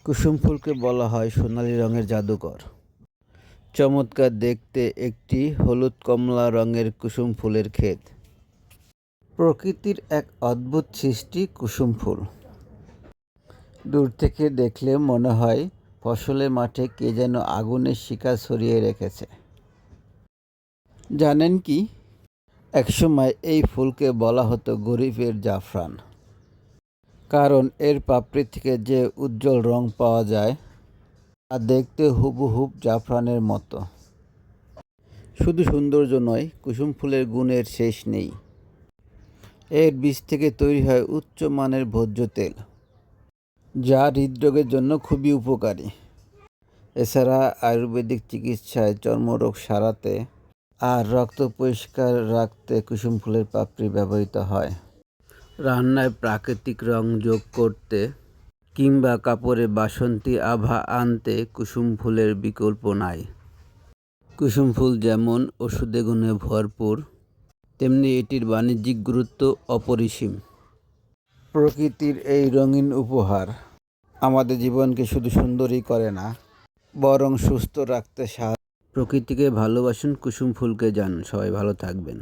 কুসুম ফুলকে বলা হয় সোনালী রঙের জাদুকর। চমৎকার দেখতে একটি হলুদ কমলা রঙের কুসুম ফুলের ক্ষেত। প্রকৃতির এক অদ্ভুত সৃষ্টি কুসুম ফুল। দূর থেকে দেখলে মনে হয় ফসলের মাঠে কে যেন আগুনের শিখা ছড়িয়ে রেখেছে। জানেন কি, একসময় এই ফুলকে বলা হতো গরিবের জাফরান। কারণ এর পাপড়ি থেকে যে উজ্জ্বল রং পাওয়া যায় তা দেখতে হুবহুব জাফরানের মতো। শুধু সৌন্দর্য নয়, কুসুম ফুলের গুণের শেষ নেই। এর বীজ থেকে তৈরি হয় উচ্চমানের ভোজ্য তেল, যা হৃদরোগের জন্য খুবই উপকারী। এছাড়া আয়ুর্বেদিক চিকিৎসায়, চর্মরোগ সারাতে আর রক্ত পরিষ্কার রাখতে কুসুম ফুলের পাপড়ি ব্যবহৃত হয়। রান্নায় প্রাকৃতিক রং যোগ করতে কিংবা কাপড়ে বাসন্তী আভা আনতে কুসুম ফুলের বিকল্প নাই। কুসুম ফুল যেমন ওষুধে গুণে ভরপুর, তেমনি এটির বাণিজ্যিক গুরুত্ব অপরিসীম। প্রকৃতির এই রঙিন উপহার আমাদের জীবনকে শুধু সুন্দরই করে না, বরং সুস্থ রাখতে সাহায্য। প্রকৃতিকে ভালোবাসুন, কুসুম ফুলকে জানুন। সবাই ভালো থাকবেন।